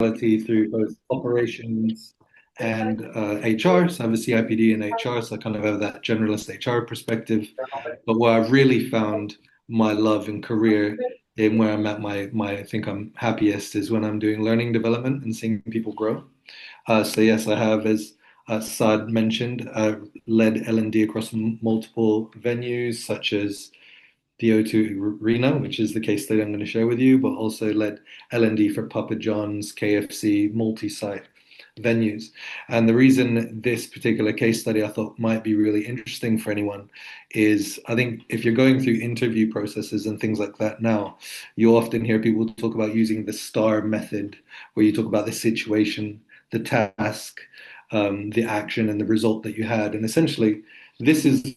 hospitality through both operations and HR. So I have a CIPD in HR, so I kind of have that generalist HR perspective. But where I've really found my love and career in where I'm at I think I'm happiest is when I'm doing learning development and seeing people grow. So yes, I have, as Saad mentioned, led L&D across multiple venues such as the O2 Arena, which is the case study I'm going to share with you, but also led L&D for Papa John's, KFC, multi-site venues. And the reason this particular case study I thought might be really interesting for anyone is I think if you're going through interview processes and things like that now, you often hear people talk about using the STAR method, where you talk about the situation, the task, the action, and the result that you had. And essentially, this is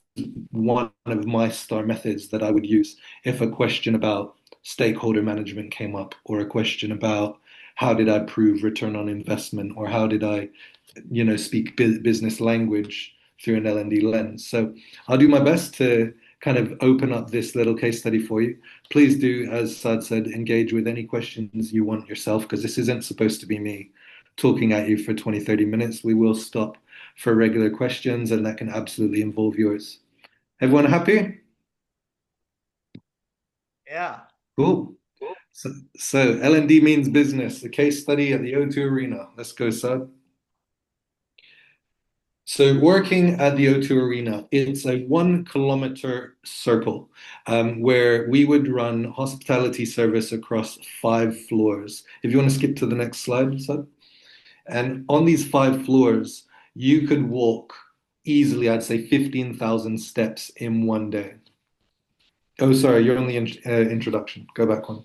one of my STAR methods that I would use if a question about stakeholder management came up, or a question about how did I prove return on investment, or how did I, speak business language through an L&D lens. So I'll do my best to kind of open up this little case study for you. Please do, as Saad said, engage with any questions you want yourself, because this isn't supposed to be me talking at you for 20, 30 minutes. We will stop for regular questions, and that can absolutely involve yours. Everyone happy? Yeah. Cool. So L&D means business. The case study at the O2 Arena. Let's go, Saad. So working at the O2 Arena, it's a 1 kilometer circle where we would run hospitality service across 5 floors. If you want to skip to the next slide, Saad. And on these 5 floors, you could walk easily, I'd say 15,000 steps in one day. Oh, sorry, you're on the introduction. Go back one.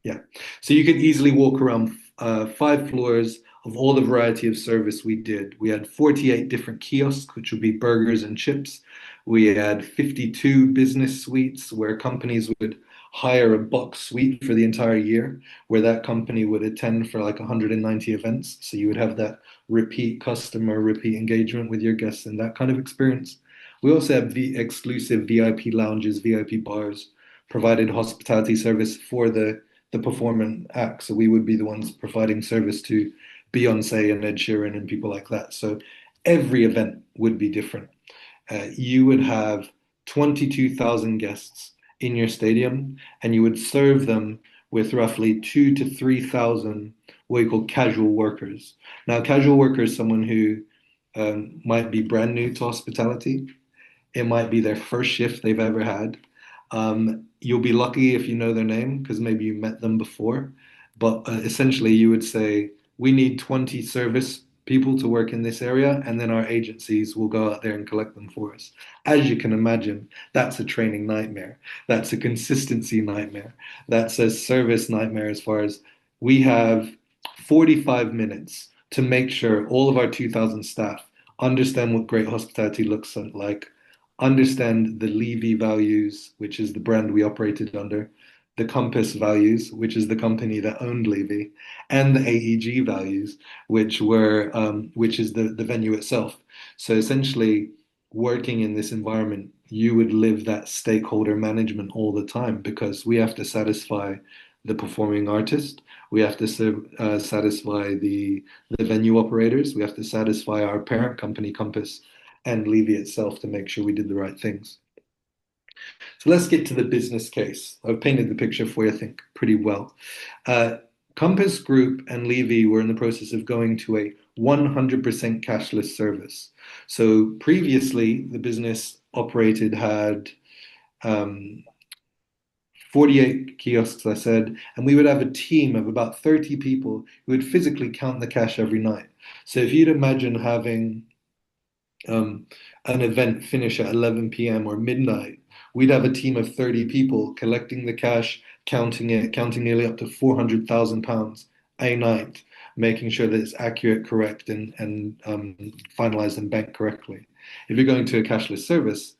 Yeah. So you could easily walk around 5 floors of all the variety of service we did. We had 48 different kiosks, which would be burgers and chips. We had 52 business suites where companies would hire a box suite for the entire year, where that company would attend for like 190 events. So you would have that repeat customer, repeat engagement with your guests and that kind of experience. We also have the exclusive VIP lounges, VIP bars, provided hospitality service for the performing act. So we would be the ones providing service to Beyonce and Ed Sheeran and people like that. So every event would be different. You would have 22,000 guests in your stadium, and you would serve them with roughly 2 to 3,000 what you call casual workers. Now, casual worker is someone who might be brand new to hospitality. It might be their first shift they've ever had. You'll be lucky if you know their name because maybe you met them before. But essentially, you would say, we need 20 service people to work in this area, and then our agencies will go out there and collect them for us. As you can imagine, that's a training nightmare. That's a consistency nightmare. That's a service nightmare as far as we have 45 minutes to make sure all of our 2,000 staff understand what great hospitality looks like, understand the Levy values, which is the brand we operated under, the Compass values, which is the company that owned Levy, and the AEG values, which is the venue itself. So essentially, working in this environment, you would live that stakeholder management all the time because we have to satisfy the performing artist, we have to satisfy the venue operators, we have to satisfy our parent company Compass and Levy itself to make sure we did the right things. So let's get to the business case. I've painted the picture for you, I think, pretty well. Compass Group and Levy were in the process of going to a 100% cashless service. So previously, the business had 48 kiosks, I said, and we would have a team of about 30 people who would physically count the cash every night. So if you'd imagine having an event finish at 11 p.m. or midnight, we'd have a team of 30 people collecting the cash, counting it, counting nearly up to £400,000 a night, making sure that it's accurate, correct, and finalized and banked correctly. If you're going to a cashless service,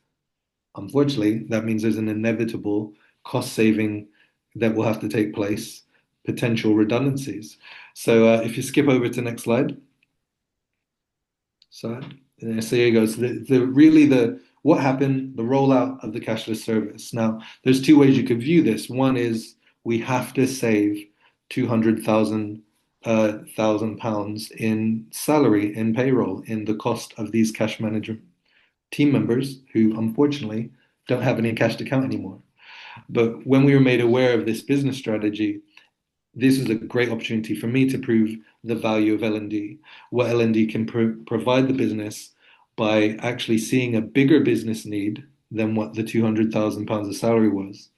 unfortunately, that means there's an inevitable cost saving that will have to take place, potential redundancies. So if you skip over to the next slide. So here you go. So what happened, the rollout of the cashless service. Now, there's two ways you could view this. One is we have to save 200,000 £200,000 in salary, in payroll, in the cost of these cash management team members who unfortunately don't have any cash to count anymore. But when we were made aware of this business strategy, this is a great opportunity for me to prove the value of L&D, what L&D can provide the business by actually seeing a bigger business need than what the £200,000 of salary was,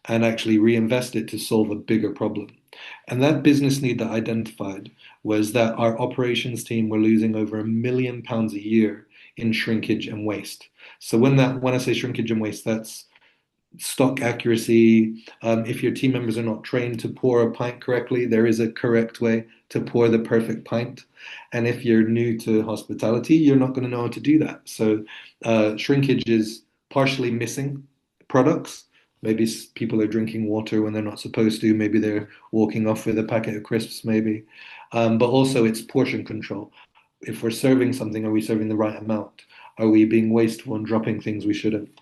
and actually reinvest it to solve a bigger problem. And that business need that I identified was that our operations team were losing over £1 million a year in shrinkage and waste. So when I say shrinkage and waste, that's stock accuracy. If your team members are not trained to pour a pint correctly, there is a correct way to pour the perfect pint. And if you're new to hospitality, you're not going to know how to do that. So shrinkage is partially missing products. Maybe people are drinking water when they're not supposed to. Maybe they're walking off with a packet of crisps, maybe. But also it's portion control. If we're serving something, are we serving the right amount? Are we being wasteful and dropping things we shouldn't?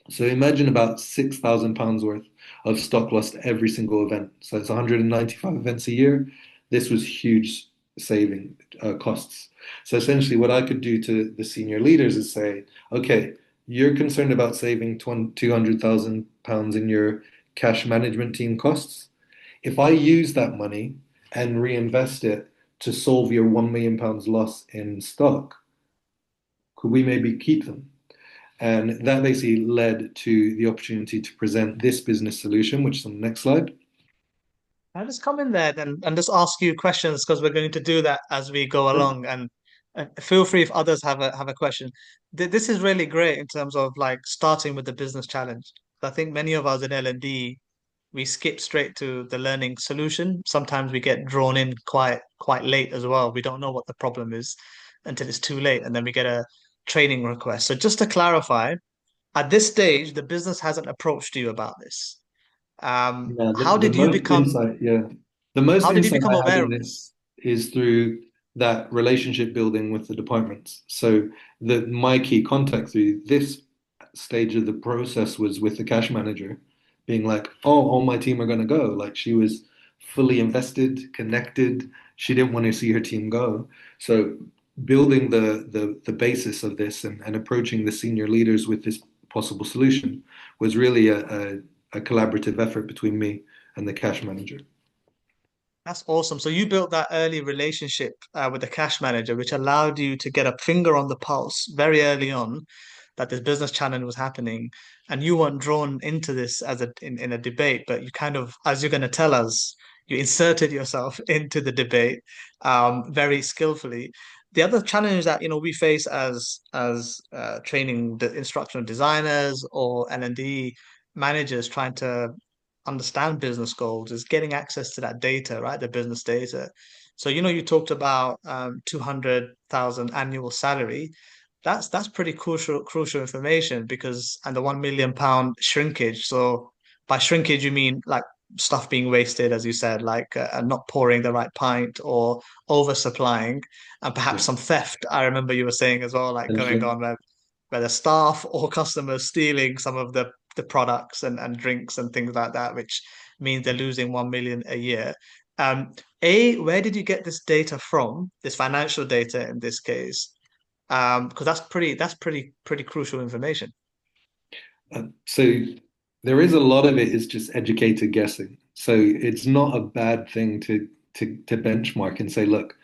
So imagine about £6,000 worth of stock lost every single event. So it's 195 events a year. This was huge saving costs. So essentially, what I could do to the senior leaders is say, okay, you're concerned about saving £200,000 in your cash management team costs. If I use that money and reinvest it to solve your £1 million loss in stock, could we maybe keep them? And that basically led to the opportunity to present this business solution, which is on the next slide. I'll just come in there then and just ask you questions because we're going to do that as we go along. And feel free if others have a question. This is really great in terms of like starting with the business challenge. I think many of us in L&D we skip straight to the learning solution. Sometimes we get drawn in quite late as well. We don't know what the problem is until it's too late, and then we get a training request. So just to clarify, at this stage, the business hasn't approached you about this. Yeah, How the did you most become insight, yeah. The most how did you insight become I had aware in of this this? is through that relationship building with the departments. So my key contact through this stage of the process was with the cash manager, being like, "Oh, all my team are going to go." Like she was fully invested, connected. She didn't want to see her team go. So building the basis of this and approaching the senior leaders with this possible solution was really a collaborative effort between me and the cash manager. That's awesome. So you built that early relationship with the cash manager, which allowed you to get a finger on the pulse very early on that this business challenge was happening, and you weren't drawn into this as in a debate, but you kind of, as you're going to tell us, you inserted yourself into the debate very skillfully. The other challenge that we face as training the instructional designers or L&D managers trying to understand business goals is getting access to that data, right? The business data. So, you talked about 200,000 annual salary. That's pretty crucial information because and the £1 million shrinkage. So by shrinkage you mean like stuff being wasted, as you said, like not pouring the right pint or oversupplying, and Yeah, perhaps some theft. I remember you were saying as well, like going essentially. on where the staff or customers stealing some of the products and drinks and things like that, which means they're losing 1 million a year. Where did you get this data from? This financial data in this case, because that's pretty crucial information. So there is a lot of it is just educated guessing. So it's not a bad thing to benchmark and say, look,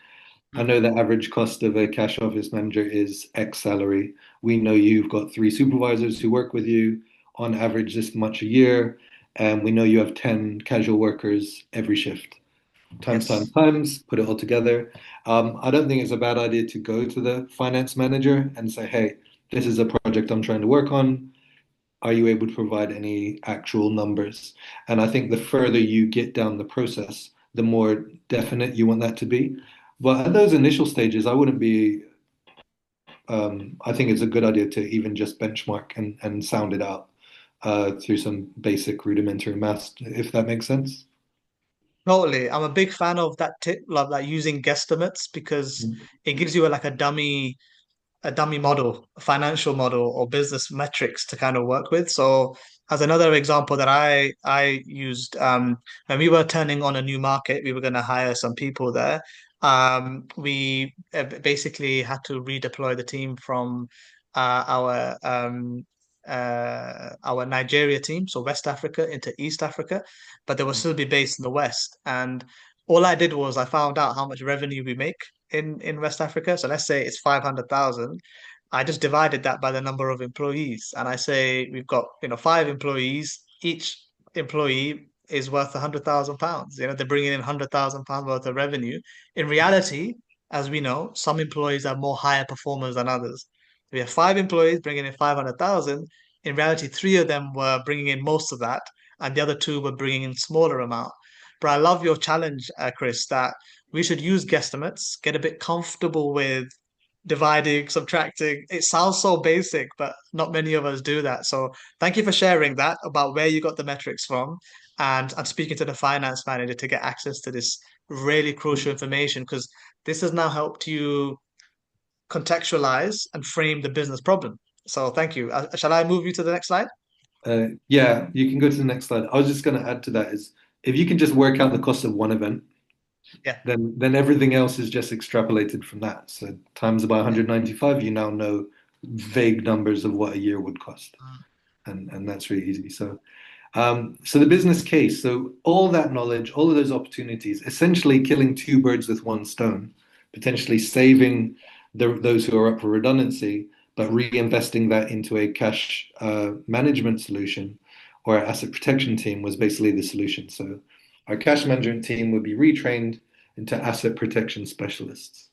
I know the average cost of a cash office manager is X salary. We know you've got three supervisors who work with you on average this much a year, and we know you have 10 casual workers every shift. Yes. Put it all together. I don't think it's a bad idea to go to the finance manager and say, hey, this is a project I'm trying to work on. Are you able to provide any actual numbers? And I think the further you get down the process, the more definite you want that to be. But at those initial stages, I wouldn't be, I think it's a good idea to even just benchmark and sound it out through some basic rudimentary maths, if that makes sense. Totally. I'm a big fan of that tip, like using guesstimates because it gives you a dummy model, a financial model or business metrics to kind of work with. So as another example that I used, when we were turning on a new market, we were going to hire some people there. We basically had to redeploy the team from uh, our um, our Nigeria team, so West Africa, into East Africa, but they will still be based in the West. And all I did was I found out how much revenue we make in West Africa. So let's say it's 500,000. I just divided that by the number of employees, and I say we've got, five employees. Each employee is worth £100,000. They're bringing in £100,000 worth of revenue. In reality, as we know, some employees are more higher performers than others. We have five employees bringing in 500,000. In reality, three of them were bringing in most of that, and the other two were bringing in smaller amount. But I love your challenge, Chris, that we should use guesstimates, get a bit comfortable with dividing, subtracting. It sounds so basic, but not many of us do that. So thank you for sharing that about where you got the metrics from. And I'm speaking to the finance manager to get access to this really crucial information because this has now helped you contextualize and frame the business problem. So thank you. Shall I move you to the next slide? Yeah, you can go to the next slide. I was just going to add to that is if you can just work out the cost of one event, Yeah. then everything else is just extrapolated from that. So times by Yeah. 195, you now know vague numbers of what a year would cost, and that's really easy. So the business case, so all that knowledge, all of those opportunities, essentially killing two birds with one stone, potentially saving those who are up for redundancy, but reinvesting that into a cash management solution or asset protection team was basically the solution. So our cash management team would be retrained into asset protection specialists.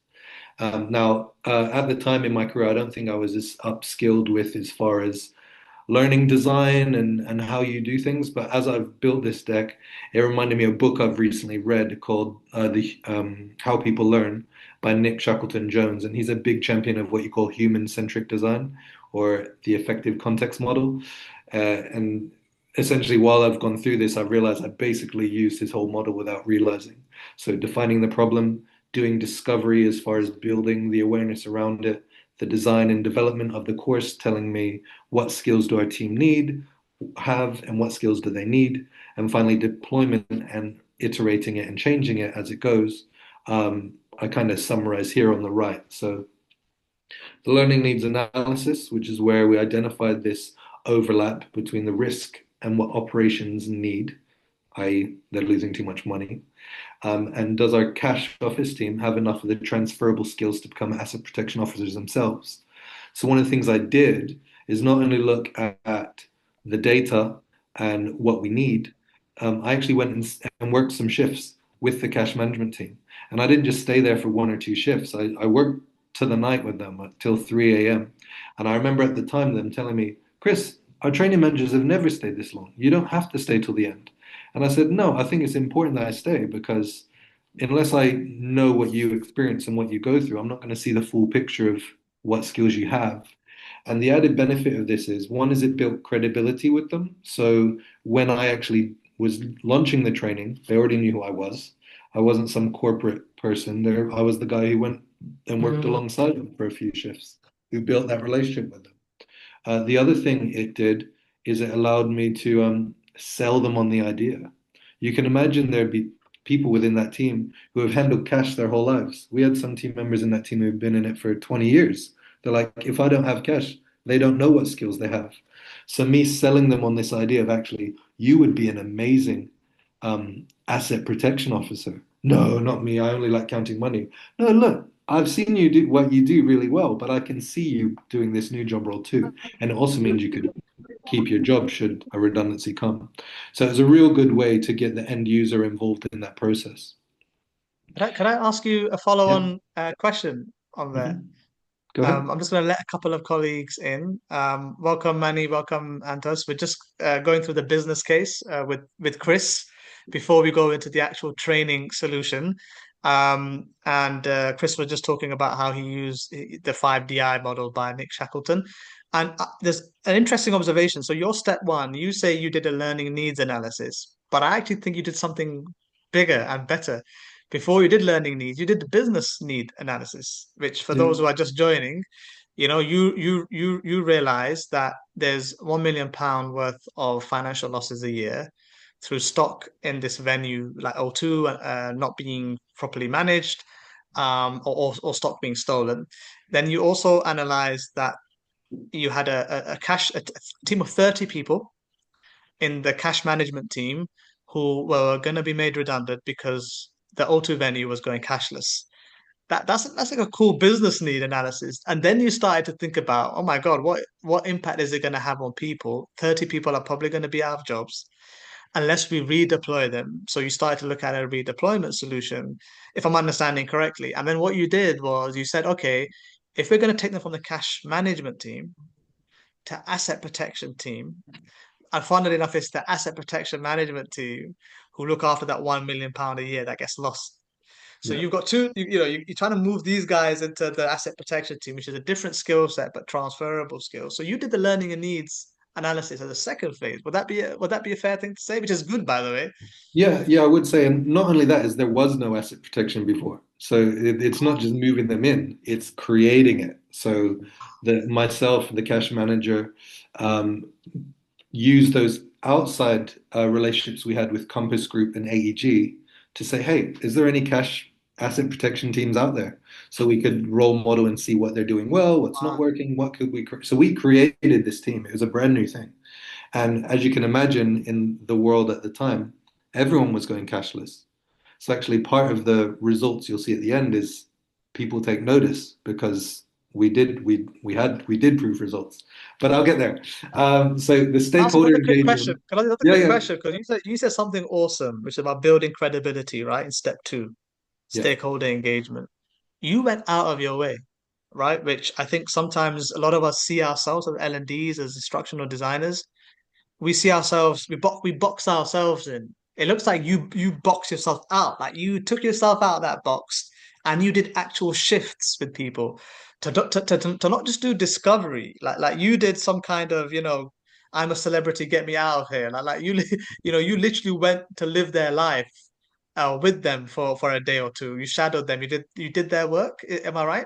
Now, at the time in my career, I don't think I was as upskilled with as far as learning design and how you do things. But as I've built this deck, it reminded me of a book I've recently read called the How People Learn by Nick Shackleton Jones, and he's a big champion of what you call human-centric design or the effective context model. And essentially, while I've gone through this, I've realized I basically used his whole model without realizing. So defining the problem, doing discovery as far as building the awareness around it, the design and development of the course telling me what skills do our team have, and what skills do they need, and finally deployment and iterating it and changing it as it goes. I kind of summarize here on the right. So the learning needs analysis, which is where we identified this overlap between the risk and what operations need, i.e., they're losing too much money. And does our cash office team have enough of the transferable skills to become asset protection officers themselves? So one of the things I did is not only look at the data and what we need, I actually went and worked some shifts with the cash management team. And I didn't just stay there for one or two shifts. I worked to the night with them till 3 a.m. And I remember at the time them telling me, Chris, our training managers have never stayed this long. You don't have to stay till the end. And I said, no, I think it's important that I stay because unless I know what you experience and what you go through, I'm not going to see the full picture of what skills you have. And the added benefit of this is one is it built credibility with them. So when I actually was launching the training, they already knew who I was. I wasn't some corporate person there. I was the guy who went and worked Mm, alongside them for a few shifts, who built that relationship with them. The other thing it did is it allowed me to sell them on the idea. You can imagine there'd be people within that team who have handled cash their whole lives. We had some team members in that team who've been in it for 20 years. They're like, if I don't have cash, they don't know what skills they have. So me selling them on this idea of actually, you would be an amazing asset protection officer. No, not me. I only like counting money. No, look, I've seen you do what you do really well, but I can see you doing this new job role too. And it also means you could keep your job should a redundancy come. So it's a real good way to get the end user involved in that process. could I ask you a Yeah. follow-on question on that? Go ahead. I'm just going to let a couple of colleagues in. Welcome, Manny. Welcome, Antos. We're just going through the business case with Chris before we go into the actual training solution. And Chris was just talking about how he used the 5DI model by Nick Shackleton. And there's an interesting observation. So your step one, you say you did a learning needs analysis, but I actually think you did something bigger and better. Before you did learning needs, you did the business need analysis, which for Yeah. those who are just joining, you realize that there's £1 million worth of financial losses a year through stock in this venue like O2 not being properly managed, or stock being stolen. Then you also analyze that you had a team of 30 people in the cash management team who were going to be made redundant because the O2 venue was going cashless. That's like a cool business need analysis. And then you started to think about, oh my God, what impact is it going to have on people? 30 people are probably going to be out of jobs unless we redeploy them. So you started to look at a redeployment solution, if I'm understanding correctly. And then what you did was you said, okay, if we're going to take them from the cash management team to asset protection team, and funnily enough, it's the asset protection management team who look after that £1 million a year that gets lost. So Yeah. you've got two, you're trying to move these guys into the asset protection team, which is a different skill set but transferable skills. So you did the learning and needs analysis as a second phase. Would that be a fair thing to say? Which is good, by the way. Yeah, yeah, I would say, and not only that, is there was no asset protection before. So it's not just moving them in, it's creating it. So the myself, the cash manager, um, use those outside relationships we had with Compass Group and AEG to say, hey, is there any cash asset protection teams out there? So we could role model and see what they're doing well, what's not Wow. working, what could we. So we created this team. It was a brand new thing. And as you can imagine, in the world at the time, everyone was going cashless. So actually, part of the results you'll see at the end is people take notice because we did prove results. But I'll get there. So the Ask stakeholder another quick question. engagement, Can I ask another yeah, quick yeah, question? Because you said something awesome, which is about building credibility, right? In step two, yeah, stakeholder engagement. You went out of your way, right? Which I think sometimes a lot of us see ourselves as L&Ds, as instructional designers. We see ourselves, we box ourselves in. It looks like you box yourself out, like you took yourself out of that box and you did actual shifts with people to not just do discovery, like you did some kind of, I'm a celebrity, get me out of here. Like you literally went to live their life with them for a day or two. You shadowed them, you did their work. Am I right?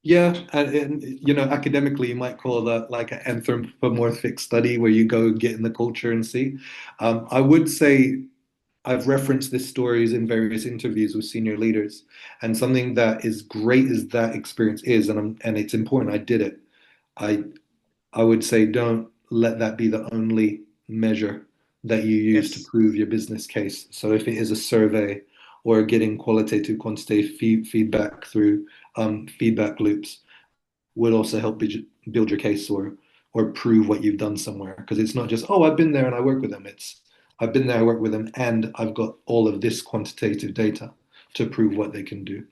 yeah. And academically, you might call that like an anthropomorphic study where you go get in the culture and see. I would say I've referenced this stories in various interviews with senior leaders, and something that is great as that experience is, and it's important. I did it. I I would say don't let that be the only measure that you use to Yes. prove your business case. So if it is a survey or getting qualitative, quantitative feedback through feedback loops, would also help build your case or prove what you've done somewhere. Because it's not just, oh, I've been there and I work with them. It's I've been there, I work with them, and I've got all of this quantitative data to prove what they can do.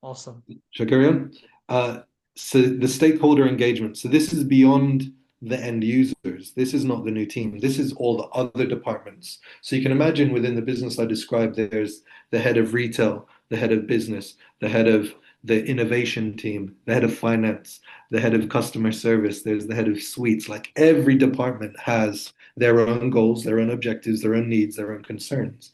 Awesome. Shall I carry on? Uh, so the stakeholder engagement. So this is beyond the end users. This is not the new team. This is all the other departments. So you can imagine within the business I described, there's the head of retail, the head of business, the head of the innovation team, the head of finance, the head of customer service, there's the head of suites. Like every department has their own goals, their own objectives, their own needs, their own concerns.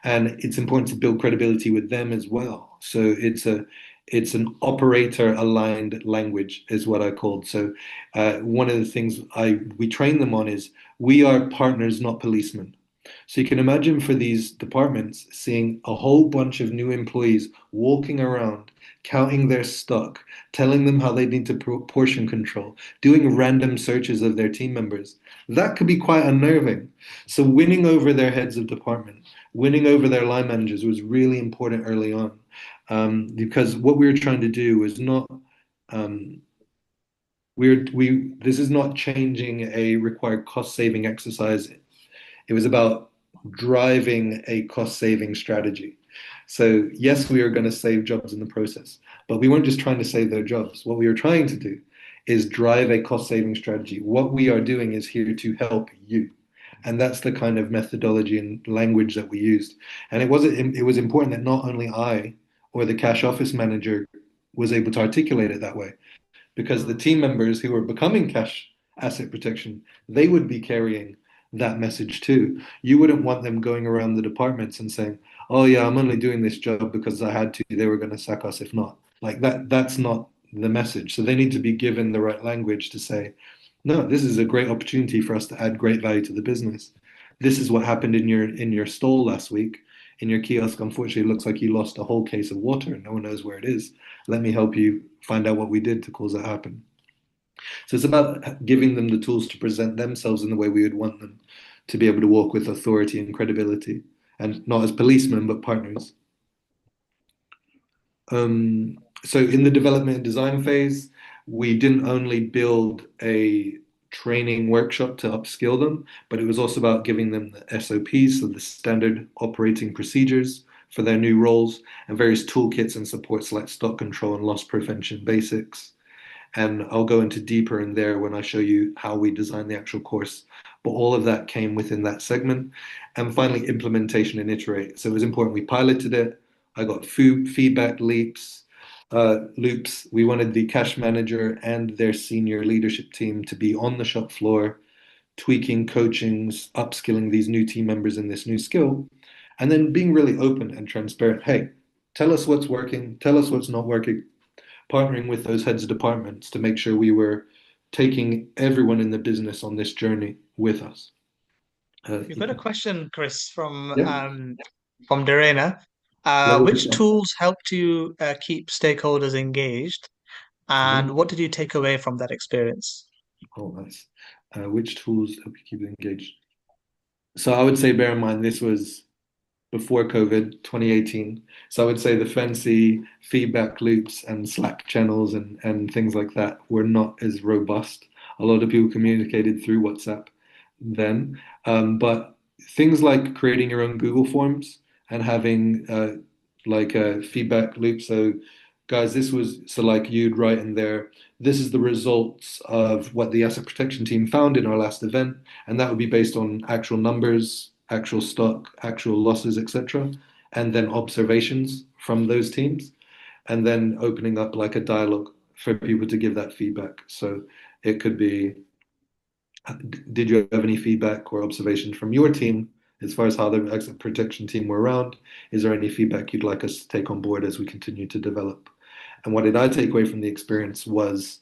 And it's important to build credibility with them as well. So it's an operator aligned language is what I called. So one of the things I we train them on is we are partners, not policemen. So you can imagine for these departments seeing a whole bunch of new employees walking around, counting their stock, telling them how they need to portion control, doing random searches of their team members. That could be quite unnerving. So winning over their heads of department, winning over their line managers was really important early on. Because what we were trying to do was not um, we this is not changing a required cost saving exercise. It was about driving a cost saving strategy. So yes, we are going to save jobs in the process, but we weren't just trying to save their jobs. What we were trying to do is drive a cost saving strategy. What we are doing is here to help you. And that's the kind of methodology and language that we used. And it was important that not only I or the cash office manager was able to articulate it that way, because the Hmm. team members who were becoming cash asset protection, they would be carrying that message too. You wouldn't want them going around the departments and saying, "Oh yeah, I'm only doing this job because I had to. They were going to sack us if not." Like that's not the message. So they need to be given the right language to say, "No, this is a great opportunity for us to add great value to the business. This is what happened in your stall last week. In your kiosk, unfortunately, it looks like you lost a whole case of water and no one knows where it is. Let me help you find out what we did to cause that happen." So it's about giving them the tools to present themselves in the way we would want them to be able to walk with authority and credibility, and not as policemen, but partners. So in the development and design phase, we didn't only build a training workshop to upskill them, but it was also about giving them the SOPs, so the standard operating procedures for their new roles, and various toolkits and supports like stock control and loss prevention basics. And I'll go into deeper in there when I show you how we design the actual course. But all of that came within that segment. And finally, implementation and iterate. So it was important we piloted it. I got feedback loops. We wanted the cash manager and their senior leadership team to be on the shop floor, tweaking, coachings, upskilling these new team members in this new skill, and then being really open and transparent. Hey, tell us what's working, tell us what's not working, partnering with those heads of departments to make sure we were taking everyone in the business on this journey with us. We've got a question, Chris, Yeah, from Dorena. no worries. Which tools helped you keep stakeholders engaged, and what did you take away from that experience? Oh, nice. Which tools help you keep engaged? So I would say, bear in mind, this was before COVID, 2018. So I would say the fancy feedback loops and Slack channels and things like that were not as robust. A lot of people communicated through WhatsApp then. But things like creating your own Google Forms and having like a feedback loop. So, guys, this was so like you'd write in there, this is the results of what the asset protection team found in our last event, and that would be based on actual numbers, actual stock, actual losses, etc., and then observations from those teams, and then opening up like a dialogue for people to give that feedback. So it could be, did you have any feedback or observations from your team as far as how the exit protection team were around? Is there any feedback you'd like us to take on board as we continue to develop? And what did I take away from the experience was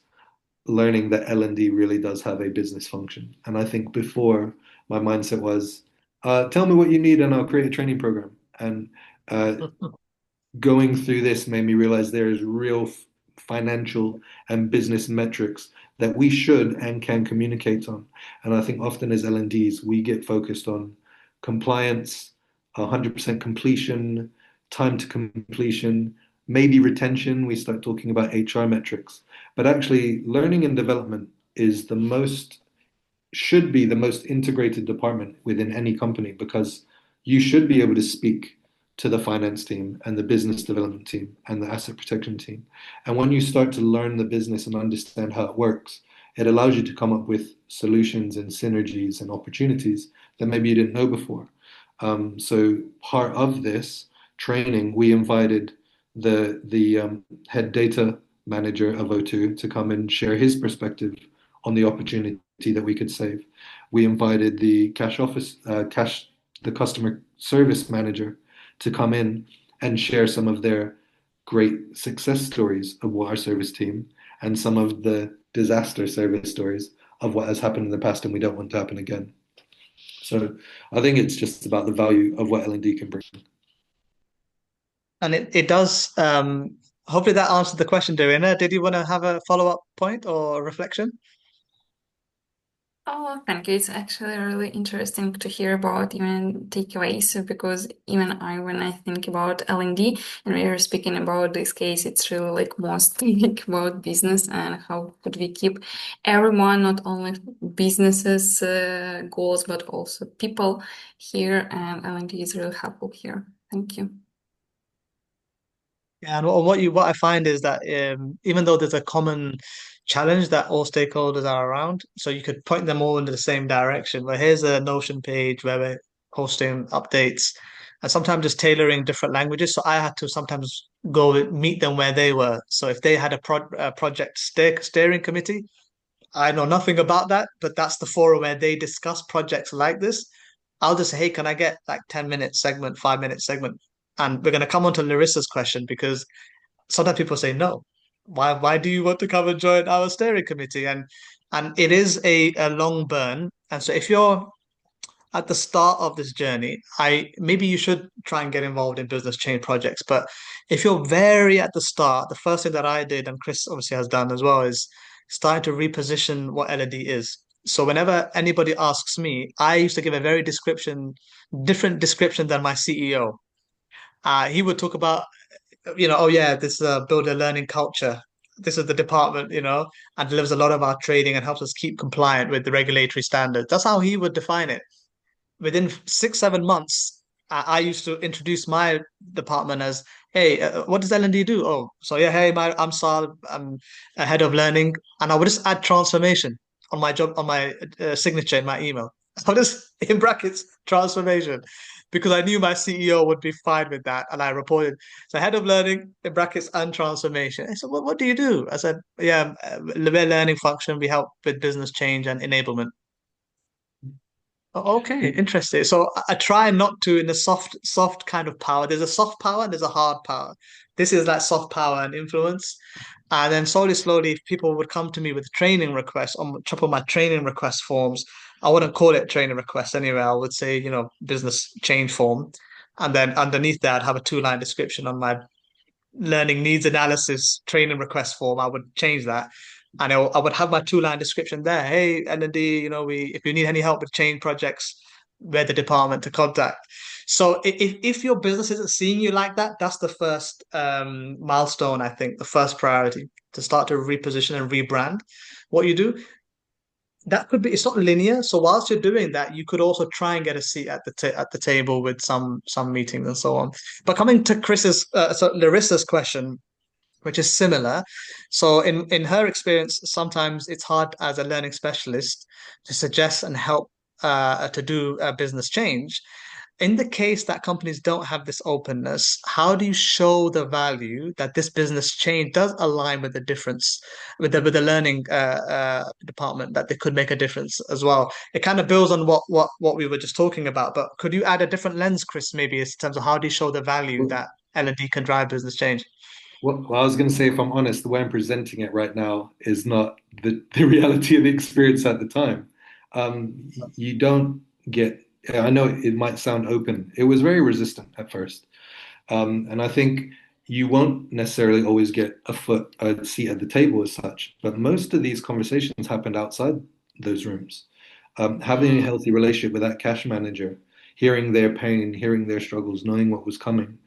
learning that L&D really does have a business function. And I think before my mindset was, tell me what you need and I'll create a training program. And uh, going through this made me realize there is real financial and business metrics that we should and can communicate on. And I think often as L&Ds, we get focused on compliance, 100% completion, time to completion, maybe retention. We start talking about HR metrics. But actually, learning and development is the most, should be the most integrated department within any company because you should be able to speak to the finance team and the business development team and the asset protection team. And when you start to learn the business and understand how it works, it allows you to come up with solutions and synergies and opportunities that maybe you didn't know before. So part of this training, we invited the head data manager of O2 to come and share his perspective on the opportunity that we could save. We invited the the customer service manager to come in and share some of their great success stories of what our service team and some of the disaster service stories of what has happened in the past and we don't want to happen again. So I think it's just about the value of what L&D can bring. And it does. Hopefully that answered the question, Dorena. Did you want to have a follow-up point or reflection? Oh, thank you. It's actually really interesting to hear about even takeaways because even I, when I think about L&D and we are speaking about this case, it's really like mostly like about business and how could we keep everyone, not only businesses goals, but also people here. And L&D is really helpful here. Thank you. Yeah, and what I find is that even though there's a common challenge that all stakeholders are around, so you could point them all in the same direction. But here's a Notion page where we're posting updates, and sometimes just tailoring different languages. So I had to sometimes go meet them where they were. So if they had a project steering committee, I know nothing about that, but that's the forum where they discuss projects like this. I'll just say, hey, can I get like 10-minute segment, 5-minute segment? And we're going to come on to Larissa's question because sometimes people say no. Why do you want to come and join our steering committee? And it is a long burn. And so if you're at the start of this journey, I maybe you should try and get involved in business change projects. But if you're very at the start, the first thing that I did, and Chris obviously has done as well, is starting to reposition what L&D is. So whenever anybody asks me, I used to give a very different description than my CEO. He would talk about, oh yeah, this build a learning culture. This is the department, and delivers a lot of our training and helps us keep compliant with the regulatory standards. That's how he would define it. Within 6, 7 months, I used to introduce my department as, hey, what does L&D do? Oh, so yeah, hey, I'm Sal, I'm a head of learning, and I would just add transformation on my job, on my signature in my email. I would just in brackets transformation because I knew my CEO would be fine with that, and I reported so head of learning in brackets and transformation. I said, well, what do you do? I said, yeah, we're learning function. We help with business change and enablement. Okay, interesting. So I try not to in the soft kind of power. There's a soft power and there's a hard power. This is like soft power and influence. And then slowly, if people would come to me with training requests on top of my training request forms, I wouldn't call it training request anyway. I would say, business change form. And then underneath that, I'd have a 2-line description on my learning needs analysis training request form. I would change that. And I would have my 2-line description there. Hey, L&D, if you need any help with change projects, we're the department to contact. So if your business isn't seeing you like that, that's the first milestone, I think, the first priority to start to reposition and rebrand what you do. That could be, it's not linear. So whilst you're doing that, you could also try and get a seat at the table with some meetings and so on. But coming to Larissa's question, which is similar. So in her experience, sometimes it's hard as a learning specialist to suggest and help to do a business change. In the case that companies don't have this openness, how do you show the value that this business change does align with the difference with the learning department, that they could make a difference as well? It kind of builds on what we were just talking about, but could you add a different lens, Chris, maybe in terms of how do you show the value Well, that L&D can drive business change? well, I was going to say, if I'm honest, the way I'm presenting it right now is not the reality of the experience at the time. You don't get, I know it might sound open. It was very resistant at first. And I think you won't necessarily always get a seat at the table as such, but most of these conversations happened outside those rooms. Having a Mm. healthy relationship with that cash manager, hearing their pain, hearing their struggles, knowing what was coming,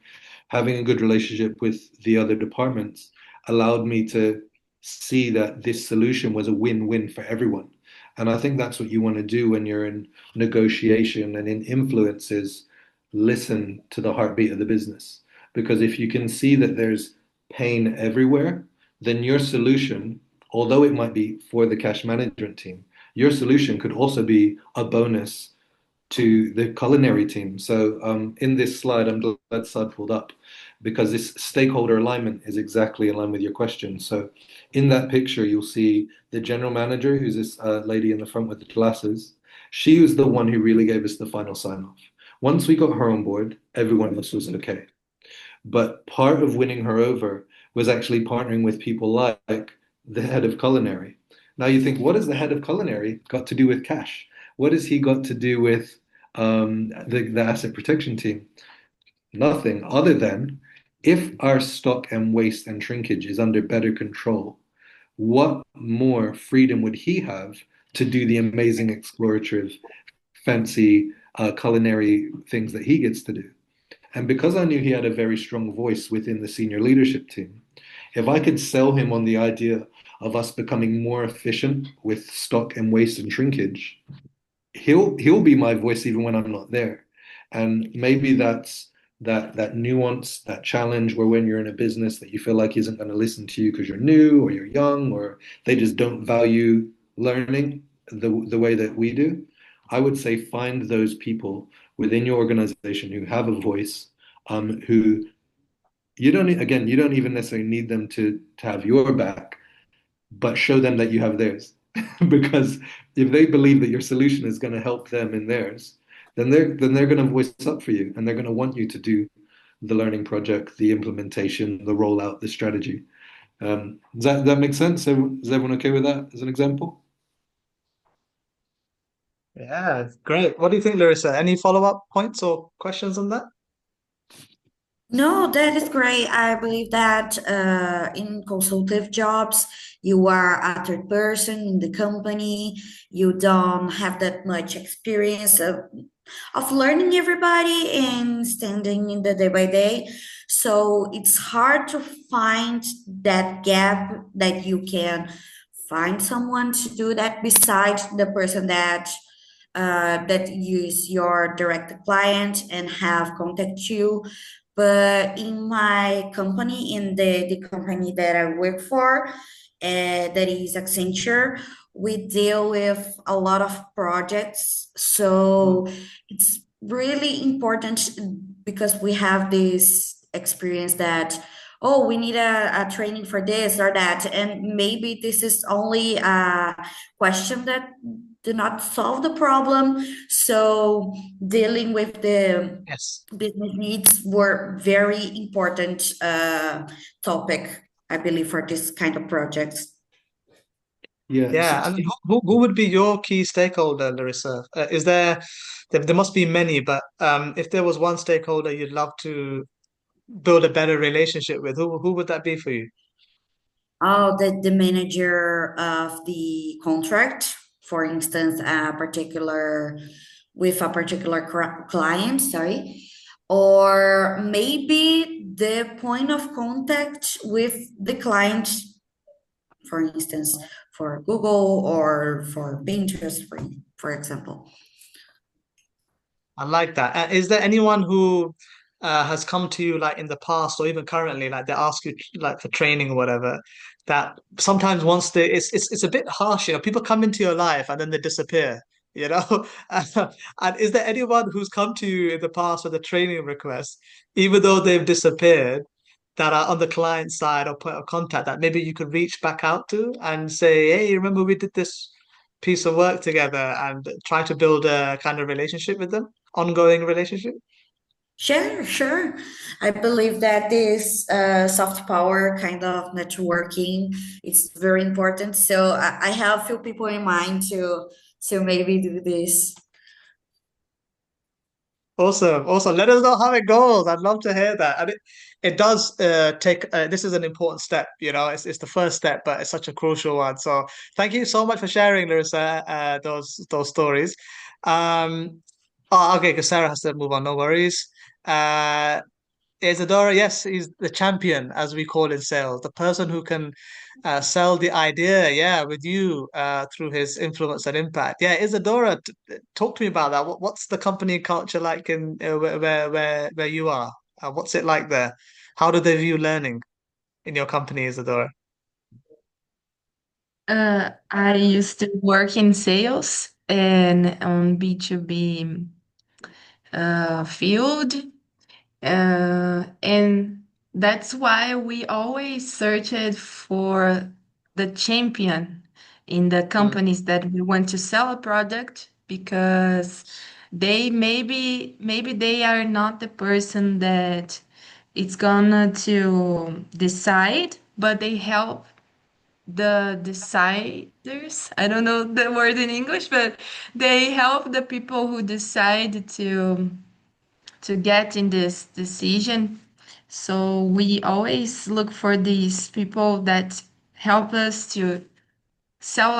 having a good relationship with the other departments allowed me to see that this solution was a win-win for everyone. And I think that's what you want to do when you're in negotiation and in influences, listen to the heartbeat of the business. Because if you can see that there's pain everywhere, then your solution, although it might be for the cash management team, your solution could also be a bonus to the culinary team. So in this slide, I'm glad Saad pulled up because this stakeholder alignment is exactly in line with your question. So in that picture, you'll see the general manager, who's this lady in the front with the glasses. She was the one who really gave us the final sign off. Once we got her on board, everyone else was okay. But part of winning her over was actually partnering with people like the head of culinary. Now you think, what has the head of culinary got to do with cash? What has he got to do with the asset protection team? Nothing other than if our stock and waste and shrinkage is under better control, what more freedom would he have to do the amazing explorative, fancy culinary things that he gets to do? And because I knew he had a very strong voice within the senior leadership team, if I could sell him on the idea of us becoming more efficient with stock and waste and shrinkage, he'll be my voice even when I'm not there. And maybe that's that nuance, that challenge where when you're in a business that you feel like isn't going to listen to you because you're new or you're young or they just don't value learning the way that we do. I would say find those people within your organization who have a voice, who you don't again you don't even necessarily need them to have your back, but show them that you have theirs. because if they believe that your solution is going to help them in theirs, then they're going to voice up for you and they're going to want you to do the learning project, the implementation, the rollout, the strategy. Does that make sense? So, is everyone okay with that as an example? Yeah, great. What do you think, Larissa? Any follow-up points or questions on that? No, that is great. I believe that in consultative jobs, you are a third person in the company. You don't have that much experience of learning everybody and standing in the day by day. So it's hard to find that gap that you can find someone to do that besides the person that use your direct client and have contact you. But in my company, in the company that I work for, that is Accenture, we deal with a lot of projects. So it's really important because we have this experience that, oh, we need a training for this or that. And maybe this is only a question that do not solve the problem. So dealing with the Yes. business needs were very important topic, I believe, for this kind of projects. Yeah. Yeah, I mean, who would be your key stakeholder, Larissa? There must be many, but if there was one stakeholder you'd love to build a better relationship with, who would that be for you? Oh, the manager of the contract, for instance, a particular with a particular client, sorry, or maybe the point of contact with the client, for instance, for Google or for Pinterest, for example. I like that. Is there anyone who has come to you like in the past or even currently, like they ask you like for training or whatever, that sometimes once they it's a bit harsh, you know, people come into your life and then they disappear, you know? And is there anyone who's come to you in the past with a training request, even though they've disappeared, that are on the client side or point of contact that maybe you could reach back out to and say, hey, remember we did this piece of work together and try to build a kind of relationship with them? Ongoing relationship? Sure, sure. I believe that this soft power kind of networking is very important. So I have a few people in mind to maybe do this. Awesome, awesome. Let us know how it goes. I'd love to hear that. And it does take this is an important step, you know, it's the first step, but it's such a crucial one. So thank you so much for sharing, Larissa, those stories. Oh, okay, because Sarah has to move on, no worries. Uh Isadora, yes, he's the champion, as we call in sales, the person who can sell the idea, yeah, with you through his influence and impact. Yeah, Isadora, talk to me about that. What's the company culture like in where you are? What's it like there? How do they view learning in your company, Isadora? I used to work in sales and on B2B field. And that's why we always searched for the champion in the Mm, companies that we want to sell a product because they maybe they are not the person that it's gonna to decide, but they help the deciders. I don't know the word in English, but they help the people who decide to get in this decision. So we always look for these people that help us to sell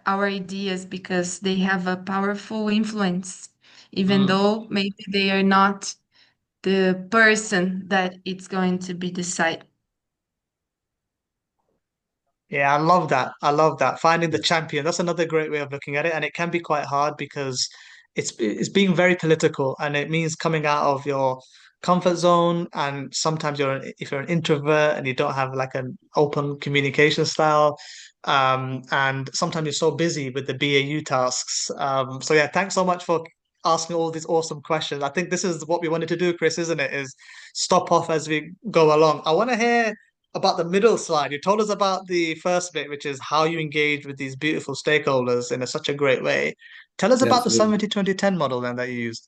our ideas because they have a powerful influence, even mm. though maybe they are not the person that it's going to be decided. Yeah, I love that. I love that. Finding the champion. That's another great way of looking at it. And it can be quite hard because it's being very political and it means coming out of your comfort zone. And sometimes if you're an introvert and you don't have like an open communication style, and sometimes you're so busy with the BAU tasks. So yeah, thanks so much for asking all these awesome questions. I think this is what we wanted to do, Chris, isn't it? Is stop off as we go along. I want to hear about the middle slide. You told us about the first bit, which is how you engage with these beautiful stakeholders in such a great way. Tell us about Yes. the 70-20-10 model then that you used.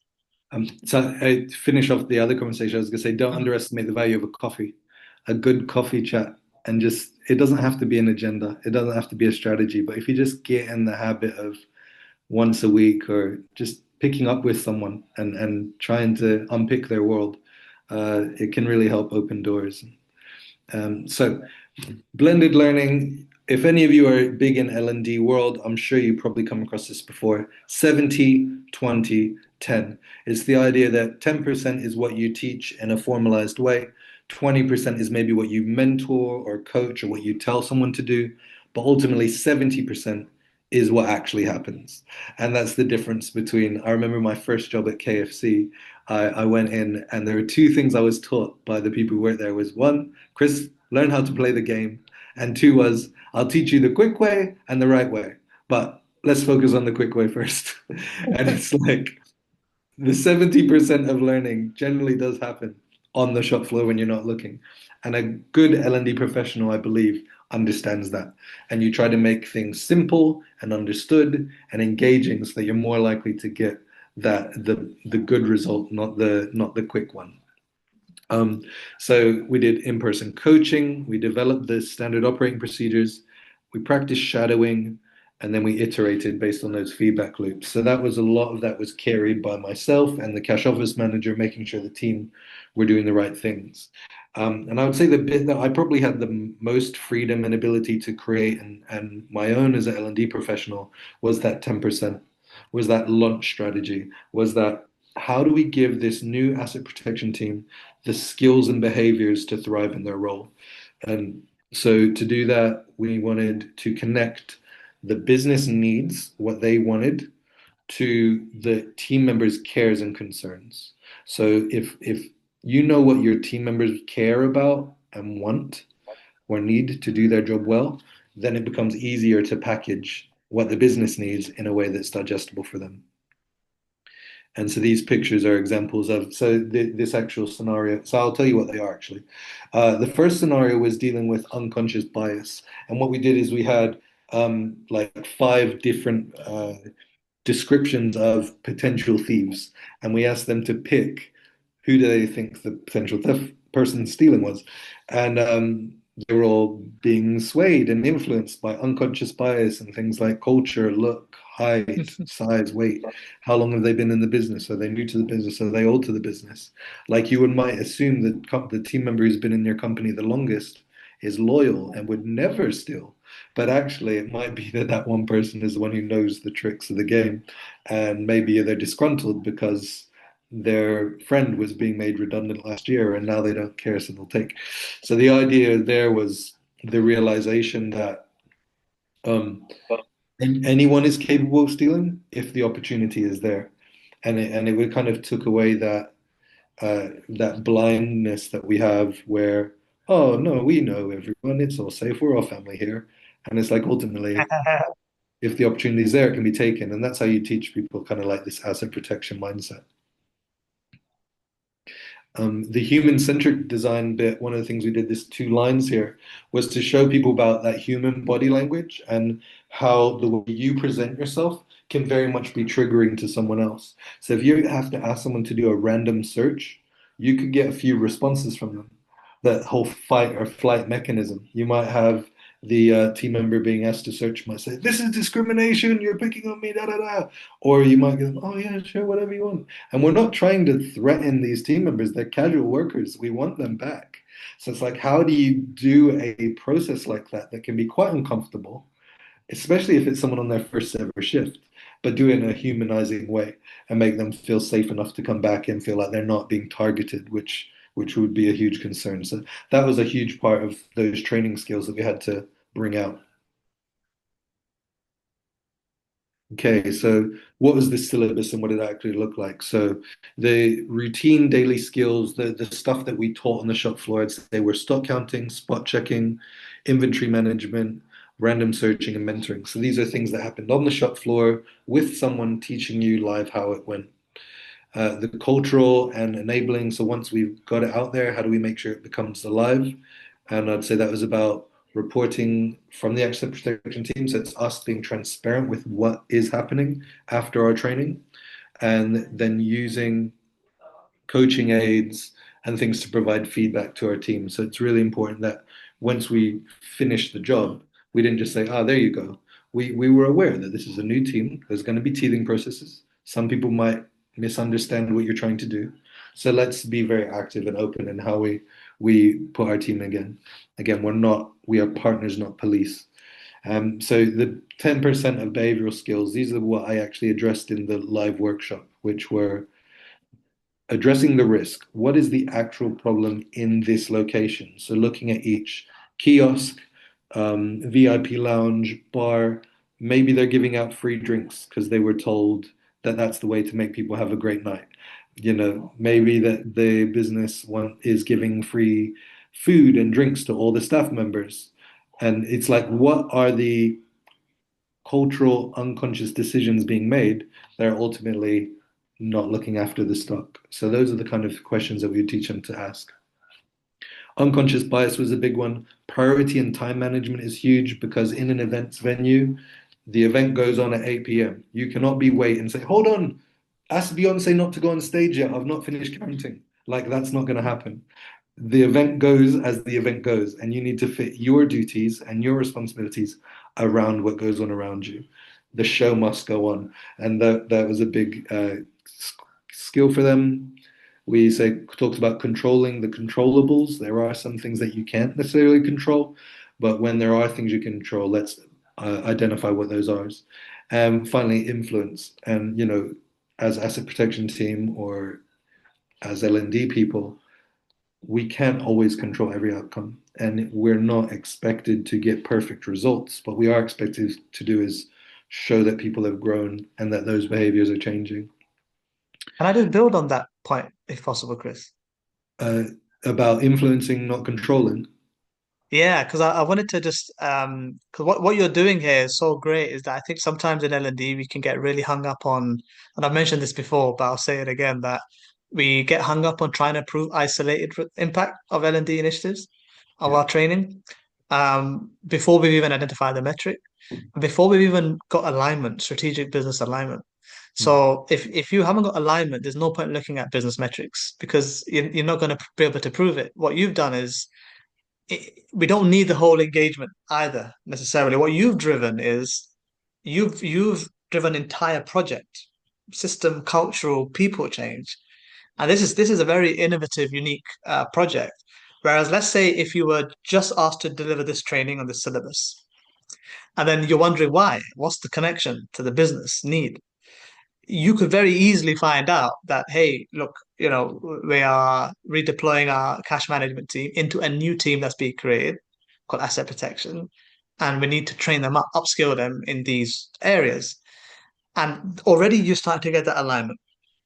So to finish off the other conversation, I was going to say, don't underestimate the value of a coffee, a good coffee chat, and just it doesn't have to be an agenda, it doesn't have to be a strategy, but if you just get in the habit of once a week or just picking up with someone and trying to unpick their world, it can really help open doors. So blended learning, if any of you are big in L&D world, I'm sure you probably come across this before. 70-20-10. It's the idea that 10% is what you teach in a formalized way, 20% is maybe what you mentor or coach or what you tell someone to do, but ultimately 70% is what actually happens. And that's the difference between, I remember my first job at KFC, I went in and there were two things I was taught by the people who worked there was one, Chris, learn how to play the game. And two was, I'll teach you the quick way and the right way. But let's focus on the quick way first. And it's like the 70% of learning generally does happen on the shop floor when you're not looking. And a good L&D professional, I believe, understands that. And you try to make things simple and understood and engaging so that you're more likely to get the good result, not the quick one. So we did in-person coaching, we developed the standard operating procedures, we practiced shadowing, and then we iterated based on those feedback loops. So that was a lot of that was carried by myself and the cash office manager, making sure the team were doing the right things. And I would say the bit that I probably had the most freedom and ability to create and my own as an L&D professional was that 10%, was that launch strategy, was that how do we give this new asset protection team the skills and behaviors to thrive in their role? And so to do that, we wanted to connect the business needs, what they wanted, to the team members' cares and concerns. So if you know what your team members care about and want or need to do their job well, then it becomes easier to package what the business needs in a way that's digestible for them. And so these pictures are examples of this actual scenario. So I'll tell you what they are actually. The first scenario was dealing with unconscious bias, and what we did is we had like 5 different descriptions of potential thieves, and we asked them to pick who do they think the potential theft person stealing was, and they were all being swayed and influenced by unconscious bias and things like culture, look, height, size, weight. How long have they been in the business? Are they new to the business? Are they old to the business? Like you would might assume that the team member who's been in your company the longest is loyal and would never steal. But actually, it might be that that one person is the one who knows the tricks of the game, and maybe they're disgruntled because their friend was being made redundant last year and now they don't care, so they'll take. So the idea there was the realization that anyone is capable of stealing if the opportunity is there, and it kind of took away that blindness that we have where, oh no, we know everyone, it's all safe, we're all family here, and it's like ultimately if the opportunity is there, it can be taken, and that's how you teach people kind of like this asset protection mindset. The human-centric design bit, one of the things we did, this 2 lines here, was to show people about that human body language and how the way you present yourself can very much be triggering to someone else. So if you have to ask someone to do a random search, you could get a few responses from them. That whole fight or flight mechanism. You might have the team member being asked to search might say, "This is discrimination. You're picking on me, da da da," or you might go, "Oh yeah, sure, whatever you want." And we're not trying to threaten these team members. They're casual workers. We want them back. So it's like, how do you do a process like that that can be quite uncomfortable, especially if it's someone on their first ever shift, but do it in a humanizing way and make them feel safe enough to come back and feel like they're not being targeted, which would be a huge concern. So that was a huge part of those training skills that we had to bring out. Okay, so what was the syllabus and what did it actually look like? So the routine daily skills, the stuff that we taught on the shop floor, they were stock counting, spot checking, inventory management, random searching, and mentoring. So these are things that happened on the shop floor with someone teaching you live how it went. The cultural and enabling. So once we've got it out there, how do we make sure it becomes alive? And I'd say that was about reporting from the asset protection team. So it's us being transparent with what is happening after our training, and then using coaching aids and things to provide feedback to our team. So it's really important that once we finish the job, we didn't just say, "Ah, there you go." We were aware that this is a new team. There's going to be teething processes. Some people might misunderstand what you're trying to do. So let's be very active and open in how we put our team again. Again, we are partners, not police. So the 10% of behavioral skills, these are what I actually addressed in the live workshop, which were addressing the risk. What is the actual problem in this location? So looking at each kiosk, VIP lounge, bar, maybe they're giving out free drinks because they were told that that's the way to make people have a great night. Maybe that the business one is giving free food and drinks to all the staff members. And it's like, what are the cultural unconscious decisions being made that are ultimately not looking after the stock? So those are the kind of questions that we would teach them to ask. Unconscious bias was a big one. Priority and time management is huge because in an events venue, the event goes on at 8 p.m. You cannot be wait and say, hold on, ask Beyonce not to go on stage yet. I've not finished counting. Like that's not going to happen. The event goes as the event goes, and you need to fit your duties and your responsibilities around what goes on around you. The show must go on, and that was a big skill for them. We talked about controlling the controllables. There are some things that you can't necessarily control, but when there are things you can control, let's identify what those are. Finally, influence, and as asset protection team or as L&D people, we can't always control every outcome, and we're not expected to get perfect results. What we are expected to do is show that people have grown and that those behaviors are changing. And I just build on that point, if possible, Chris. Uh, about influencing, not controlling. Yeah, because I wanted to just because what you're doing here is so great is that I think sometimes in L&D we can get really hung up on, and I've mentioned this before, but I'll say it again, that we get hung up on trying to prove isolated impact of L&D initiatives of Yeah. our training before we've even identified the metric, before we've even got alignment, strategic business alignment. So if you haven't got alignment, there's no point looking at business metrics because you're not going to be able to prove it. What you've done is we don't need the whole engagement either necessarily. What you've driven is you've driven entire project, system, cultural, people change, and this is a very innovative, unique project. Whereas, let's say if you were just asked to deliver this training on this syllabus, and then you're wondering why, what's the connection to the business need? You could very easily find out that, hey, look, we are redeploying our cash management team into a new team that's being created called asset protection. And we need to train them up, upskill them in these areas. And already you start to get that alignment.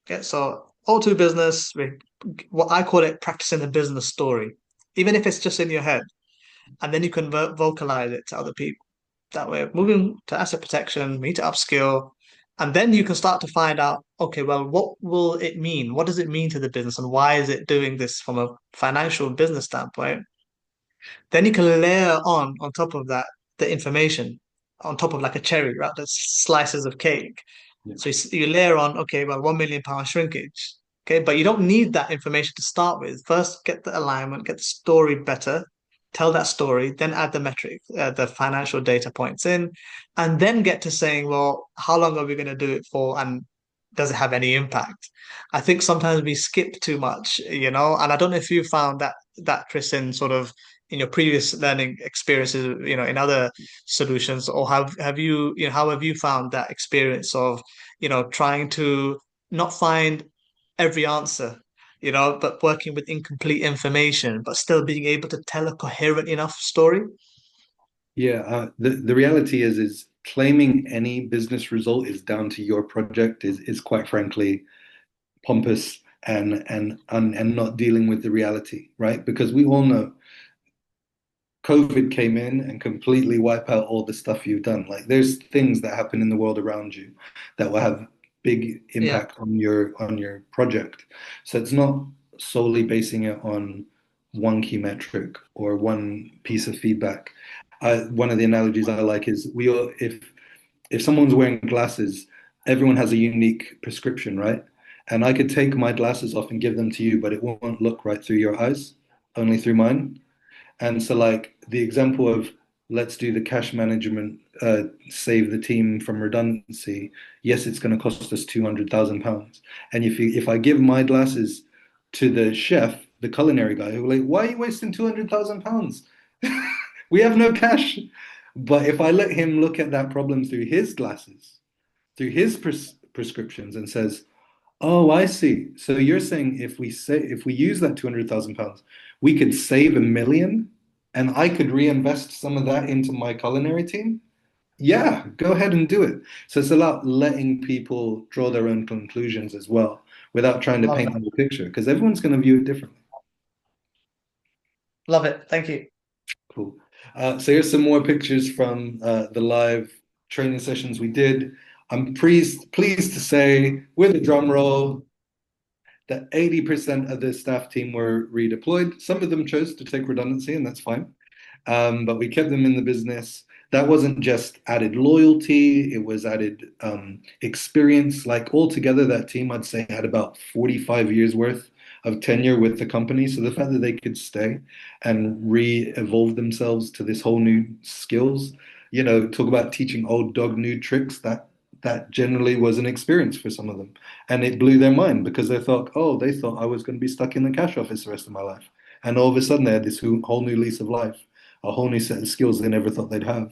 Okay, so O2 business, what I call it, practicing the business story, even if it's just in your head, and then you can vocalize it to other people. That way, moving to asset protection, we need to upskill, and then you can start to find out, okay, well, what will it mean? What does it mean to the business, and why is it doing this from a financial business standpoint? Then you can layer on top of that the information on top of like a cherry, right? That's slices of cake. Yeah. So you layer on, okay, well, £1 million shrinkage. Okay, but you don't need that information to start with. First, get the alignment, get the story better, tell that story, then add the metric, the financial data points in, and then get to saying, well, how long are we going to do it for, and does it have any impact? I think sometimes we skip too much, and I don't know if you found that Chris, in sort of in your previous learning experiences, in other solutions, or have you, how have you found that experience of, trying to not find every answer, but working with incomplete information, but still being able to tell a coherent enough story? Yeah, the reality is claiming any business result is down to your project is quite frankly pompous and not dealing with the reality, right? Because we all know COVID came in and completely wipe out all the stuff you've done. Like there's things that happen in the world around you that will have big Yeah. impact on your project. So it's not solely basing it on one key metric or one piece of feedback. One of the analogies I like is we all, if someone's wearing glasses, everyone has a unique prescription, right? And I could take my glasses off and give them to you, but it won't look right through your eyes, only through mine. And so, like the example of let's do the cash management, save the team from redundancy. Yes, it's going to cost us £200,000. And if I give my glasses to the chef, the culinary guy, who like, why are you wasting £200,000? We have no cash. But if I let him look at that problem through his glasses, through his prescriptions, and says, "Oh, I see. So you're saying if we use that £200,000, we could save 1 million, and I could reinvest some of that into my culinary team? Yeah, go ahead and do it." So it's about letting people draw their own conclusions as well, without trying to Love paint that. them a picture, because everyone's going to view it differently. Love it. Thank you. Cool. So here's some more pictures from the live training sessions we did. I'm pleased to say, with a drum roll, that 80% of the staff team were redeployed. Some of them chose to take redundancy, and that's fine. But we kept them in the business. That wasn't just added loyalty, it was added experience. Like altogether, that team, I'd say, had about 45 years worth of tenure with the company. So the fact that they could stay and re-evolve themselves to this whole new skills, talk about teaching old dog new tricks, that generally was an experience for some of them. And it blew their mind because they thought I was going to be stuck in the cash office the rest of my life. And all of a sudden they had this whole new lease of life, a whole new set of skills they never thought they'd have.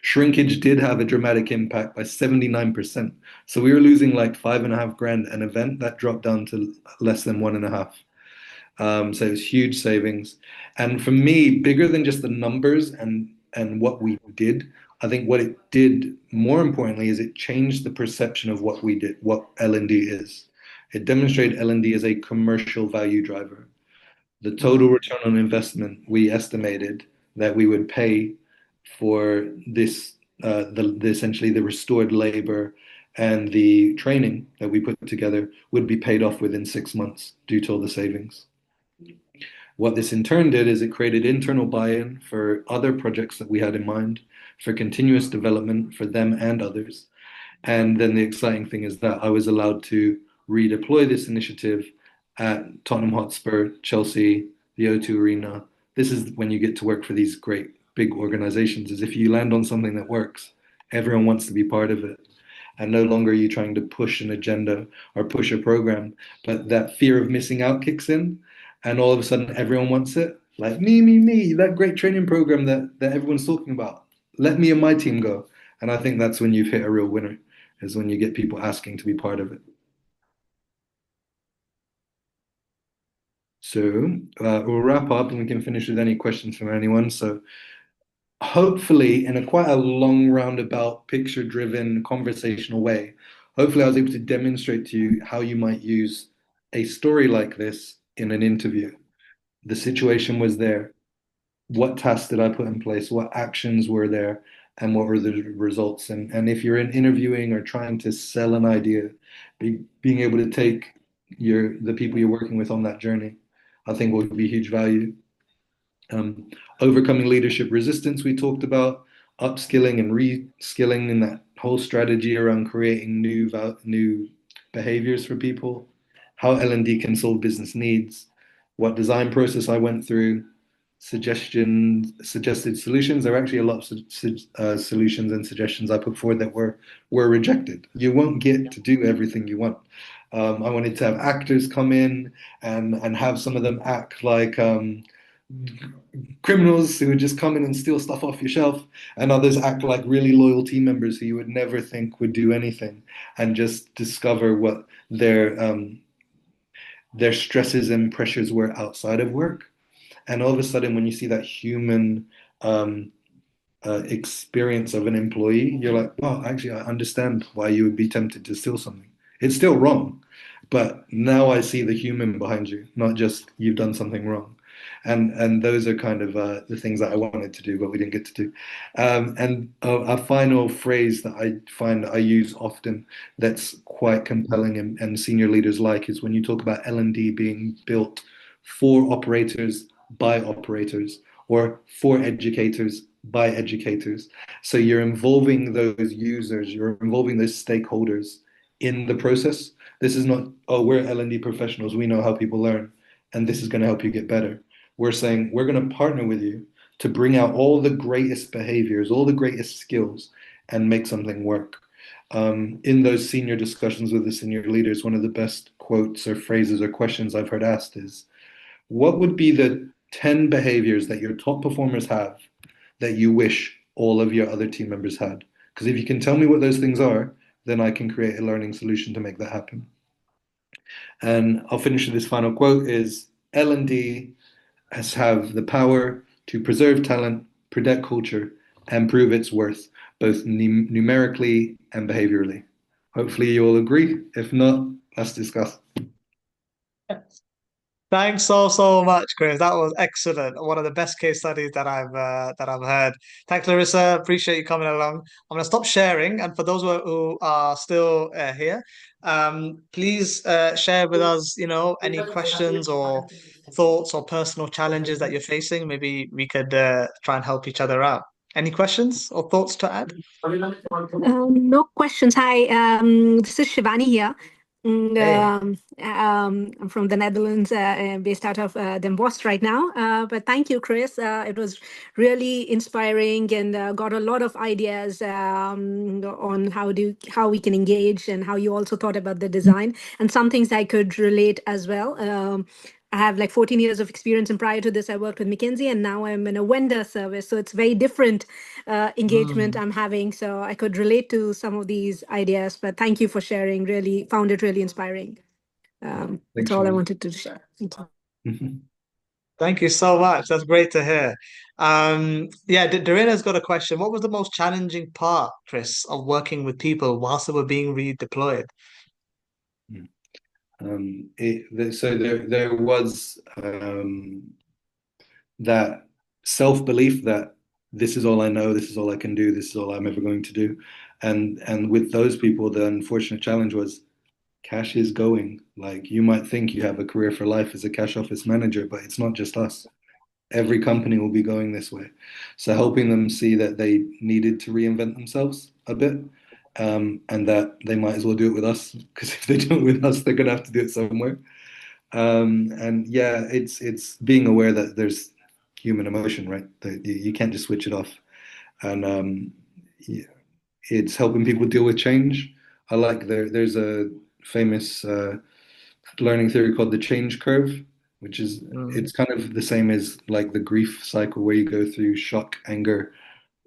Shrinkage did have a dramatic impact by 79%. So we were losing like 5.5 grand an event. That dropped down to less than 1.5. So it was huge savings. And for me, bigger than just the numbers and what we did, I think what it did more importantly is it changed the perception of what we did, what L&D is. It demonstrated L&D as a commercial value driver. The total return on investment we estimated that we would pay for this, essentially the restored labor and the training that we put together would be paid off within 6 months due to all the savings. What this in turn did is it created internal buy-in for other projects that we had in mind, for continuous development for them and others. And then the exciting thing is that I was allowed to redeploy this initiative at Tottenham Hotspur, Chelsea, the O2 Arena. This is when you get to work for these great big organizations, is if you land on something that works, everyone wants to be part of it. And no longer are you trying to push an agenda or push a program, but that fear of missing out kicks in, and all of a sudden everyone wants it. Like me, that great training program that everyone's talking about. Let me and my team go. And I think that's when you've hit a real winner, is when you get people asking to be part of it. So we'll wrap up and we can finish with any questions from anyone. So hopefully, in a quite a long, roundabout, picture-driven, conversational way, hopefully I was able to demonstrate to you how you might use a story like this in an interview. The situation was there. What tasks did I put in place? What actions were there? And what were the results? And if you're in interviewing or trying to sell an idea, being able to take the people you're working with on that journey, I think will be huge value. Overcoming leadership resistance, we talked about upskilling and reskilling in that whole strategy around creating new behaviors for people, how L&D can solve business needs, what design process I went through, suggested solutions. There are actually a lot of solutions and suggestions I put forward that were rejected. You won't get to do everything you want. I wanted to have actors come in and have some of them act like criminals who would just come in and steal stuff off your shelf, and others act like really loyal team members who you would never think would do anything, and just discover what their stresses and pressures were outside of work. And all of a sudden, when you see that human experience of an employee, you're like, oh, actually, I understand why you would be tempted to steal something. It's still wrong, but now I see the human behind you, not just you've done something wrong. And those are kind of the things that I wanted to do, but we didn't get to do. And a final phrase that I find I use often that's quite compelling and senior leaders like is when you talk about L&D being built for operators by operators, or for educators by educators. So you're involving those users, you're involving those stakeholders in the process. This is not, oh, we're L&D professionals, we know how people learn, and this is going to help you get better. We're saying we're going to partner with you to bring out all the greatest behaviors, all the greatest skills, and make something work. In those senior discussions with the senior leaders, one of the best quotes or phrases or questions I've heard asked is, what would be the 10 behaviors that your top performers have that you wish all of your other team members had? Because if you can tell me what those things are, then I can create a learning solution to make that happen. And I'll finish with this final quote is, L&D has have the power to preserve talent, protect culture, and prove its worth, both numerically and behaviorally. Hopefully you all agree. If not, let's discuss. Thanks so much, Chris. That was excellent. One of the best case studies that I've heard. Thanks, Larissa. Appreciate you coming along. I'm gonna stop sharing, and for those who are still here, please share with us, any questions or thoughts or personal challenges that you're facing. Maybe we could try and help each other out. Any questions or thoughts to add? No questions. Hi, this is Shivani here. Hey. I'm from the Netherlands, based out of Den Bosch right now. But thank you, Chris. It was really inspiring and got a lot of ideas on how we can engage and how you also thought about the design and some things I could relate as well. I have like 14 years of experience, and prior to this, I worked with McKinsey, and now I'm in a vendor service. So it's very different engagement I'm having. So I could relate to some of these ideas. But thank you for sharing. Really found it really inspiring. That's all I wanted to share. Thank you. Thank you so much. That's great to hear. Yeah, Darina's got a question. What was the most challenging part, Chris, of working with people whilst they were being redeployed? So there was that self-belief that this is all I know, this is all I can do, this is all I'm ever going to do. And with those people, the unfortunate challenge was cash is going. Like, you might think you have a career for life as a cash office manager, but it's not just us. Every company will be going this way. So helping them see that they needed to reinvent themselves a bit, and that they might as well do it with us, because if they do it with us, they're going to have to do it somewhere. And yeah, it's being aware that there's human emotion, right? That you can't just switch it off. And yeah, it's helping people deal with change. I like there's a famous learning theory called the change curve, which is it's kind of the same as like the grief cycle, where you go through shock, anger,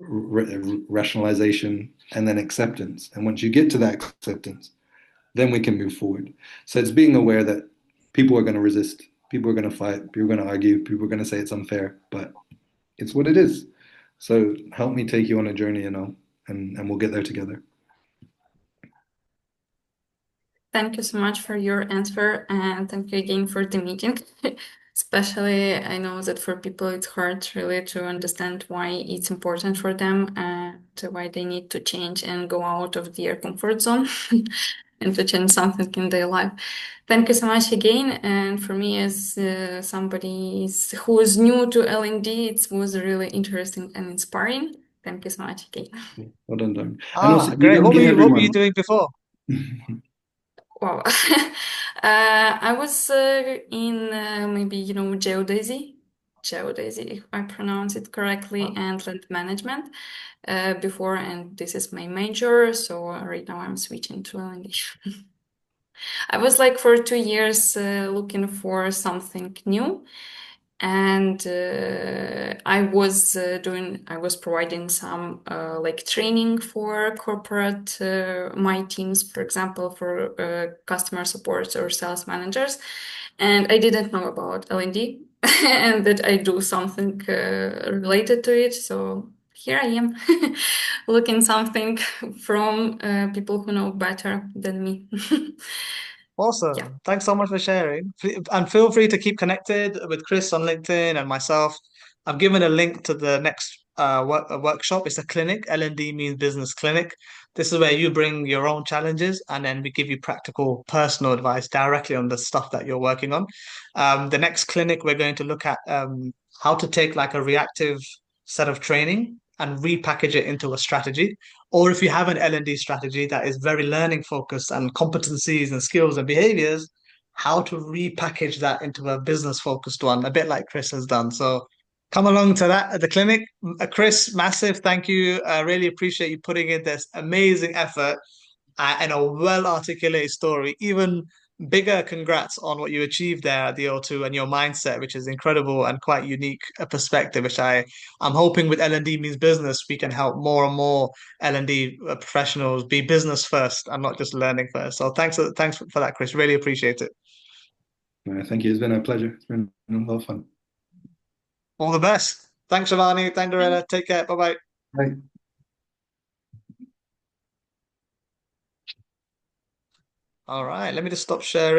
rationalization, and then acceptance. And once you get to that acceptance, then we can move forward. So it's being aware that people are going to resist, people are going to fight, people are going to argue, people are going to say it's unfair, but it's what it is. So help me take you on a journey, and we'll get there together. Thank you so much for your answer, and thank you again for the meeting. Especially, I know that for people it's hard really to understand why it's important for them and why they need to change and go out of their comfort zone and to change something in their life. Thank you so much again. And for me, as somebody who is new to L&D, it was really interesting and inspiring. Thank you so much again. Well done, Darren. And also, great. What were you doing before? Wow. I was in maybe, geodesy, if I pronounce it correctly, and land management before, and this is my major. So right now I'm switching to L&D. I was like for 2 years looking for something new. And I was providing some like training for corporate my teams, for example, for customer support or sales managers, and I didn't know about L&D and that I do something related to it. So here I am, looking something from people who know better than me. Awesome. Yeah. Thanks so much for sharing. And feel free to keep connected with Chris on LinkedIn and myself. I've given a link to the next workshop. It's a clinic. L&D means business clinic. This is where you bring your own challenges, and then we give you practical personal advice directly on the stuff that you're working on. The next clinic, we're going to look at how to take like a reactive set of training and repackage it into a strategy. Or if you have an L&D strategy that is very learning focused and competencies and skills and behaviors, how to repackage that into a business focused one, a bit like Chris has done. So come along to that at the clinic. Chris, massive thank you. I really appreciate you putting in this amazing effort and a well articulated story. Even bigger congrats on what you achieved there at the O2 and your mindset, which is incredible and quite unique a perspective, which I'm hoping with L&D means business, we can help more and more L&D professionals be business first and not just learning first. So thanks for that, Chris. Really appreciate it. Thank you. It's been a pleasure. It's been a lot of fun. All the best. Thanks, Shivani. Thanks, Doretta. Take care. Bye-bye. Bye. All right. Let me just stop sharing.